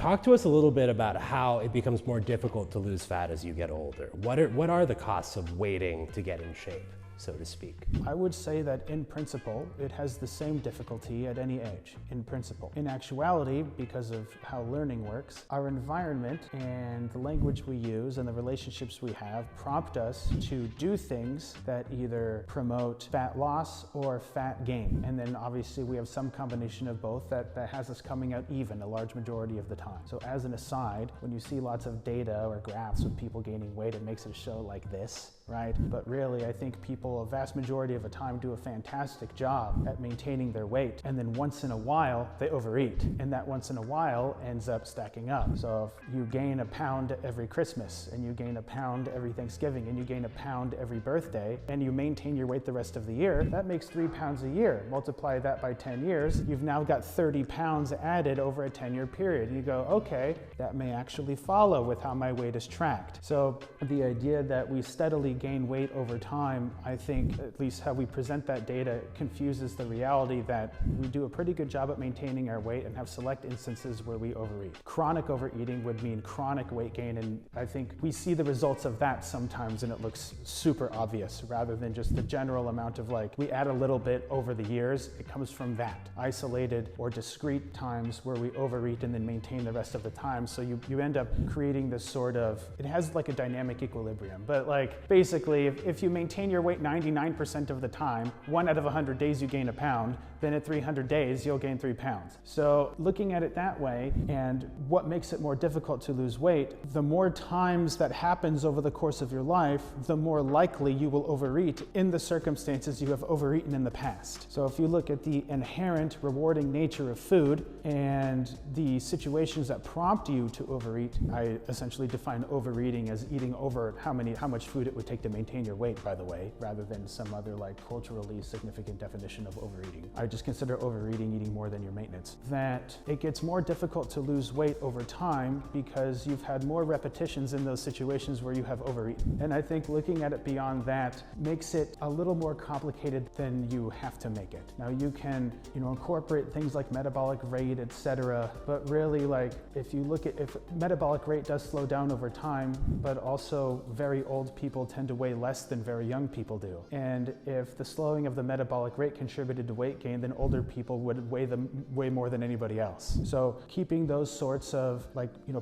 Talk to us a little bit about how it becomes more difficult to lose fat as you get older. What are the costs of waiting to get in shape, so to speak? I would say that in principle, it has the same difficulty at any age, in principle. In actuality, because of how learning works, our environment and the language we use and the relationships we have prompt us to do things that either promote fat loss or fat gain. And then obviously we have some combination of both that has us coming out even a large majority of the time. So as an aside, when you see lots of data or graphs with people gaining weight, it makes it show like this, right? But really, I think people a vast majority of the time do a fantastic job at maintaining their weight, and then once in a while they overeat, and that once in a while ends up stacking up. So if you gain a pound every Christmas, and you gain a pound every Thanksgiving, and you gain a pound every birthday, and you maintain your weight the rest of the year, that makes 3 pounds a year. Multiply that by 10 years, you've now got 30 pounds added over a 10-year period. And you go, okay, that may actually follow with how my weight is tracked. So the idea that we steadily gain weight over time, I think, at least how we present that data, confuses the reality that we do a pretty good job at maintaining our weight and have select instances where we overeat. Chronic overeating would mean chronic weight gain, and I think we see the results of that sometimes and it looks super obvious rather than just the general amount of like, we add a little bit over the years. It comes from that isolated or discrete times where we overeat and then maintain the rest of the time. So you end up creating this sort of, it has like a dynamic equilibrium, but like basically if you maintain your weight 99% of the time, 1 out of 100 days you gain a pound, then at 300 days you'll gain 3 pounds. So looking at it that way, and what makes it more difficult to lose weight, the more times that happens over the course of your life, the more likely you will overeat in the circumstances you have overeaten in the past. So if you look at the inherent rewarding nature of food and the situations that prompt you to overeat, I essentially define overeating as eating over how much food it would take to maintain your weight, by the way, rather than some other like culturally significant definition of overeating. I just consider overeating eating more than your maintenance. That it gets more difficult to lose weight over time because you've had more repetitions in those situations where you have overeaten. And I think looking at it beyond that makes it a little more complicated than you have to make it. Now you can, incorporate things like metabolic rate, etc. But really, like if you look at, if metabolic rate does slow down over time, but also very old people tend to weigh less than very young people do. And if the slowing of the metabolic rate contributed to weight gain, then older people would weigh more than anybody else. So keeping those sorts of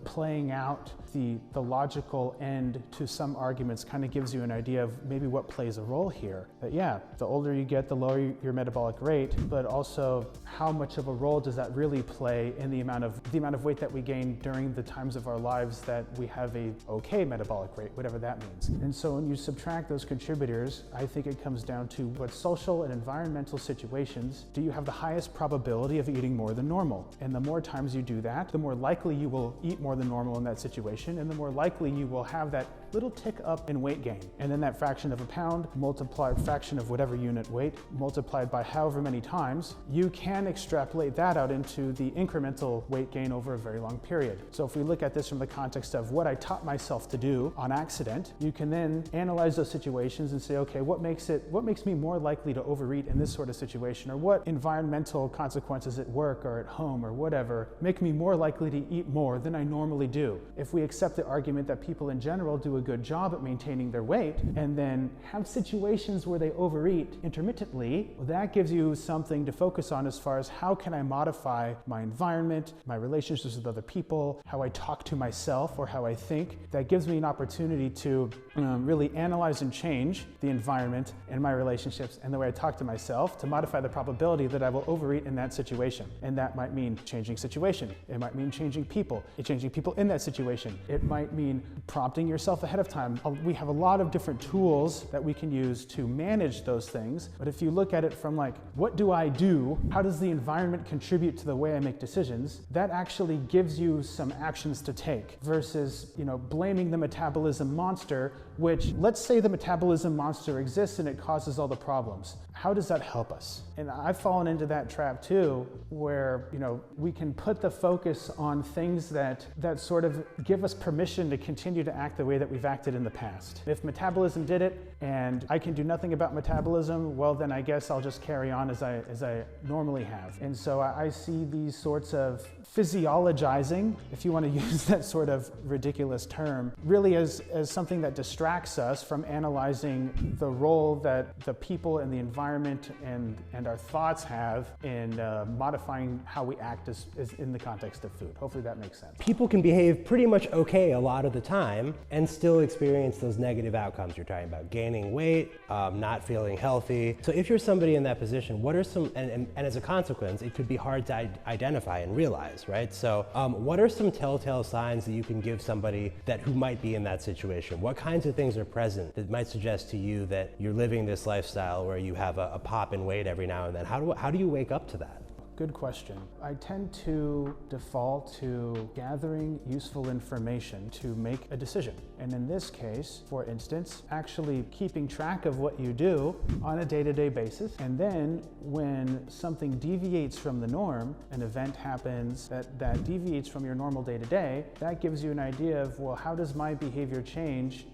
playing out the logical end to some arguments kind of gives you an idea of maybe what plays a role here. That yeah, the older you get, the lower your metabolic rate, but also how much of a role does that really play in the amount of weight that we gain during the times of our lives that we have a okay metabolic rate, whatever that means. And so when you subtract those contributors, I think it comes down to what social and environmental situations do you have the highest probability of eating more than normal. And the more times you do that, the more likely you will eat more than normal in that situation, and the more likely you will have that little tick up in weight gain. And then that fraction of a pound multiplied, fraction of whatever unit weight, multiplied by however many times, you can extrapolate that out into the incremental weight gain over a very long period. So if we look at this from the context of what I taught myself to do on accident, you can then analyze those situations and say, okay, what makes me more likely to overeat in this sort of situation, or what environmental consequences at work or at home or whatever make me more likely to eat more than I normally do. If we accept the argument that people in general do a good job at maintaining their weight and then have situations where they overeat intermittently, well, that gives you something to focus on as far as how can I modify my environment, my relationships with other people, how I talk to myself or how I think. That gives me an opportunity to really analyze and change the environment and my relationships and the way I talk to myself to modify the probability that I will overeat in that situation. And that might mean changing situation. It might mean changing people in that situation. It might mean prompting yourself ahead of time. We have a lot of different tools that we can use to manage those things. But if you look at it from like, what do I do? How does the environment contribute to the way I make decisions? That actually gives you some actions to take versus, blaming the metabolism monster, which let's say the metabolism monster exists and it causes all the problems. How does that help us? And I've fallen into that trap too, where, we can put the focus on things that sort of give us permission to continue to act the way that we've acted in the past. If metabolism did it and I can do nothing about metabolism, well then I guess I'll just carry on as I normally have. And so I see these sorts of physiologizing, if you want to use that sort of ridiculous term, really as something that distracts us from analyzing the role that the people and the environment and our thoughts have in modifying how we act as in the context of food. Hopefully that makes sense. People can behave pretty much okay a lot of the time and still experience those negative outcomes you're talking about, gaining weight, not feeling healthy. So if you're somebody in that position, what are some, and as a consequence, it could be hard to identify and realize, right? So what are some telltale signs that you can give somebody who might be in that situation? What kinds of things are present that might suggest to you that you're living this lifestyle where you have a pop in weight every now and then? How do you wake up to that? Good question. I tend to default to gathering useful information to make a decision. And in this case, for instance, actually keeping track of what you do on a day-to-day basis. And then when something deviates from the norm, an event happens that deviates from your normal day-to-day, that gives you an idea of, well, how does my behavior change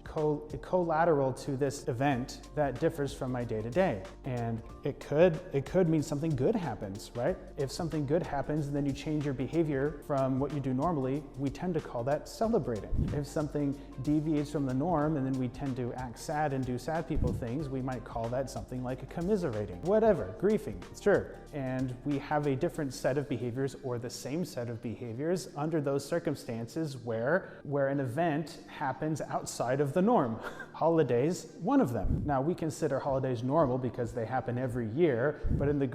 collateral to this event that differs from my day-to-day? And it could mean something good happens, right? If something good happens and then you change your behavior from what you do normally, we tend to call that celebrating. If something deviates from the norm and then we tend to act sad and do sad people things, we might call that something like a commiserating. Whatever, griefing, sure. And we have a different set of behaviors or the same set of behaviors under those circumstances where an event happens outside of the norm. Holidays, one of them. Now we consider holidays normal because they happen every year, but in the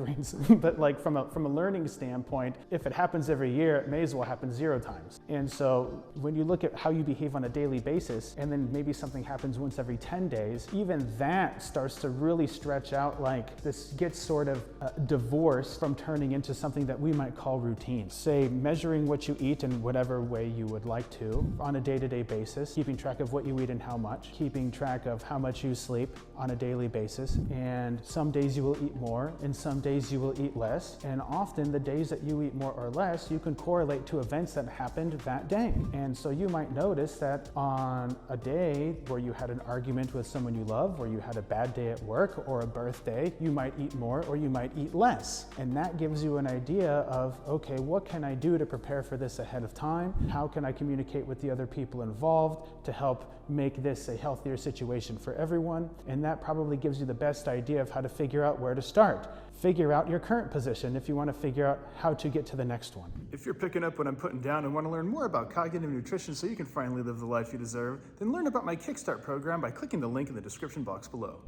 but like from a learning standpoint, if it happens every year, it may as well happen 0 times. And so when you look at how you behave on a daily basis, and then maybe something happens once every 10 days, even that starts to really stretch out. Like this gets sort of divorced from turning into something that we might call routine. Say measuring what you eat in whatever way you would like to on a day-to-day basis, keeping track of what you eat and how much, keeping track of how much you sleep on a daily basis, and some days you will eat more and some days you will eat less, and often the days that you eat more or less you can correlate to events that happened that day. And so you might notice that on a day where you had an argument with someone you love, or you had a bad day at work or a birthday, you might eat more or you might eat less. And that gives you an idea of, okay, what can I do to prepare for this ahead of time? How can I communicate with the other people involved to help make this a healthier situation for everyone? And that probably gives you the best idea of how to figure out where to start. Figure out your current position if you want to figure out how to get to the next one. If you're picking up what I'm putting down and want to learn more about cognitive nutrition so you can finally live the life you deserve, then learn about my Kickstart program by clicking the link in the description box below.